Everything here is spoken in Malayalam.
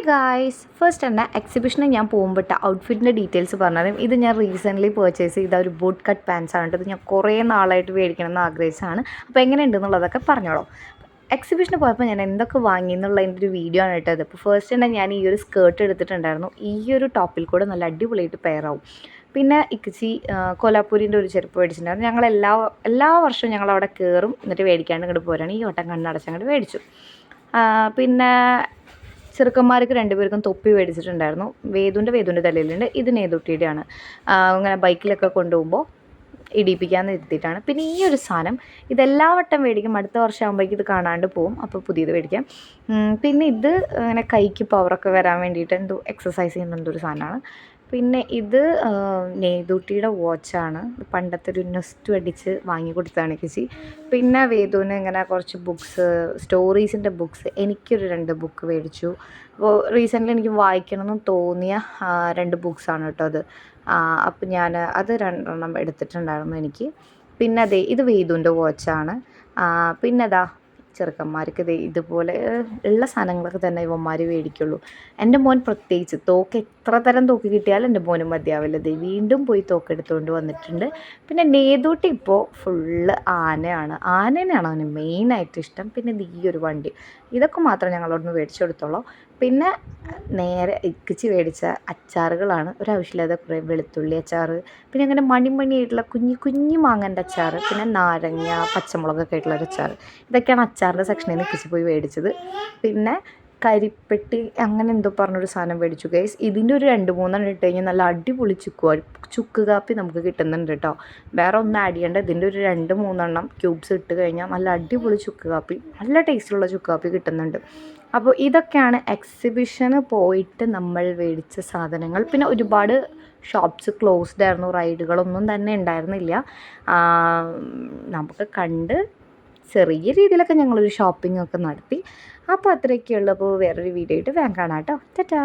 ഗായ്സ്, ഫസ്റ്റ് തന്നെ എക്സിബിഷന് ഞാൻ പോകുമ്പോഴത്തെ ഔട്ട്ഫിറ്റിൻ്റെ ഡീറ്റെയിൽസ് പറഞ്ഞാലും ഇത് ഞാൻ റീസെൻ്റ്ലി പർച്ചേസ് ചെയ്ത ഒരു ബൂട്ട് കട്ട് പാൻസ് ആണ്. ഇത് ഞാൻ കുറേ നാളായിട്ട് മേടിക്കണമെന്ന് ആഗ്രഹിച്ചതാണ്. അപ്പോൾ എങ്ങനെയുണ്ടെന്നുള്ളതൊക്കെ പറഞ്ഞോളൂ. എക്സിബിഷന് പോയപ്പോൾ ഞാൻ എന്തൊക്കെ വാങ്ങി എന്നുള്ളതിൻ്റെ ഒരു വീഡിയോ ആണ് ഇട്ടത്. ഇപ്പോൾ ഫസ്റ്റ് തന്നെ ഞാൻ ഈ ഒരു സ്കേർട്ട് എടുത്തിട്ടുണ്ടായിരുന്നു. ഈ ഒരു ടോപ്പിൽ കൂടെ നല്ല അടിപൊളിയായിട്ട് പെയറാവും. പിന്നെ ഇക്കച്ചി കൊലാപ്പൂരിൻ്റെ ഒരു ചെരുപ്പ് മേടിച്ചിട്ടുണ്ടായിരുന്നു. ഞങ്ങൾ എല്ലാ വർഷവും ഞങ്ങൾ അവിടെ കയറും, എന്നിട്ട് മേടിക്കാണ്ട് ഇങ്ങോട്ട് പോരാണ്. ഈ വട്ടം കണ്ണടച്ചങ്ങോട്ട് മേടിച്ചു. പിന്നെ ചെറുക്കന്മാർക്ക് രണ്ടുപേർക്കും തൊപ്പി മേടിച്ചിട്ടുണ്ടായിരുന്നു. വേദുവിൻ്റെ തലയിലുണ്ട്, ഇത് നേതുട്ടിയുടെയാണ്. ഇങ്ങനെ ബൈക്കിലൊക്കെ കൊണ്ടുപോകുമ്പോൾ ഇടിപ്പിക്കാമെന്ന് ഇരുത്തിയിട്ടാണ്. പിന്നെ ഈ ഒരു സാധനം ഇതെല്ലാ വട്ടം മേടിക്കും, അടുത്ത വർഷം ആകുമ്പോഴേക്കും ഇത് കാണാണ്ട് പോവും, അപ്പോൾ പുതിയത് മേടിക്കാം. പിന്നെ ഇത് ഇങ്ങനെ കൈക്ക് പവറൊക്കെ വരാൻ വേണ്ടിയിട്ട് എന്തോ എക്സസൈസ് ചെയ്യുന്ന എന്തോ ഒരു സാധനമാണ്. പിന്നെ ഇത് നേതൂട്ടിയുടെ വാച്ചാണ്. പണ്ടത്തെ ഒരു നെസ്റ്റ് അടിച്ച് വാങ്ങി കൊടുത്തതാണ് ചേച്ചി. പിന്നെ വേദുവിന് ഇങ്ങനെ കുറച്ച് ബുക്സ്, സ്റ്റോറീസിൻ്റെ ബുക്സ്, എനിക്കൊരു 2 ബുക്ക് മേടിച്ചു. അപ്പോൾ റീസെൻ്റ്ലി എനിക്ക് വായിക്കണമെന്ന് തോന്നിയ 2 ബുക്സാണ് കേട്ടോ അത്. അപ്പം ഞാൻ അത് 2 എടുത്തിട്ടുണ്ടായിരുന്നു എനിക്ക്. പിന്നെ അതെ, ഇത് വേദുവിൻ്റെ വാച്ചാണ്. പിന്നെ അതാ ചെറുക്കന്മാർക്ക് ഇതുപോലെ ഉള്ള സാധനങ്ങളൊക്കെ തന്നെ ഇവന്മാർ മേടിക്കുള്ളൂ. എൻ്റെ മോൻ പ്രത്യേകിച്ച് തോക്ക്, എത്ര തരം തോക്ക് കിട്ടിയാലും എൻ്റെ മോനും മതിയാവില്ല. വീണ്ടും പോയി തോക്കെടുത്തുകൊണ്ട് വന്നിട്ടുണ്ട്. പിന്നെ നേതൂട്ടി ഇപ്പോൾ ഫുള്ള് ആനേനെയാണ് അവന് മെയിനായിട്ട് ഇഷ്ടം. പിന്നെ ഈ ഒരു വണ്ടി, ഇതൊക്കെ മാത്രം ഞങ്ങളോടൊന്ന് മേടിച്ചു കൊടുത്തോളൂ. പിന്നെ നേരെ ഇക്കിച്ച് മേടിച്ച അച്ചാറുകളാണ്. ഒരാവശ്യമില്ലാതെ കുറേ വെളുത്തുള്ളി അച്ചാർ, പിന്നെ അങ്ങനെ മണിയായിട്ടുള്ള കുഞ്ഞു മാങ്ങൻ്റെ അച്ചാർ, പിന്നെ നാരങ്ങ പച്ചമുളകൊക്കെ ആയിട്ടുള്ള ഒരു അച്ചാർ. ഇതൊക്കെയാണ് അച്ചാറിൻ്റെ സെക്ഷനിൽ നിന്ന് ഇക്കിച്ച് പോയി മേടിച്ചത്. പിന്നെ കരിപ്പെട്ടി അങ്ങനെ എന്തോ പറഞ്ഞൊരു സാധനം മേടിച്ചു ഗൈസ്. ഇതിൻ്റെ ഒരു 2-3 ഇട്ട് കഴിഞ്ഞാൽ നല്ല അടിപൊളി ചുക്ക് കാപ്പി നമുക്ക് കിട്ടുന്നുണ്ട് കേട്ടോ. വേറെ ഒന്നും ആഡ് ചെയ്യേണ്ട. ഇതിൻ്റെ ഒരു 2-3 ക്യൂബ്സ് ഇട്ട് കഴിഞ്ഞാൽ നല്ല അടിപൊളി ചുക്ക് കാപ്പി, നല്ല ടേസ്റ്റുള്ള ചുക്ക് കാപ്പി കിട്ടുന്നുണ്ട്. അപ്പോൾ ഇതൊക്കെയാണ് എക്സിബിഷന് പോയിട്ട് നമ്മൾ മേടിച്ച സാധനങ്ങൾ. പിന്നെ ഒരുപാട് ഷോപ്സ് ക്ലോസ്ഡ് ആയിരുന്നു, റൈഡുകളൊന്നും തന്നെ ഉണ്ടായിരുന്നില്ല. നമുക്ക് കണ്ട് ചെറിയ രീതിയിലൊക്കെ ഞങ്ങളൊരു ഷോപ്പിംഗ് ഒക്കെ നടത്തി. അപ്പോൾ അത്രയൊക്കെയുള്ളൂ. അപ്പോൾ വേറൊരു വീഡിയോ ആയിട്ട് വേഗം കാണാം കേട്ടോ. ടാറ്റാ.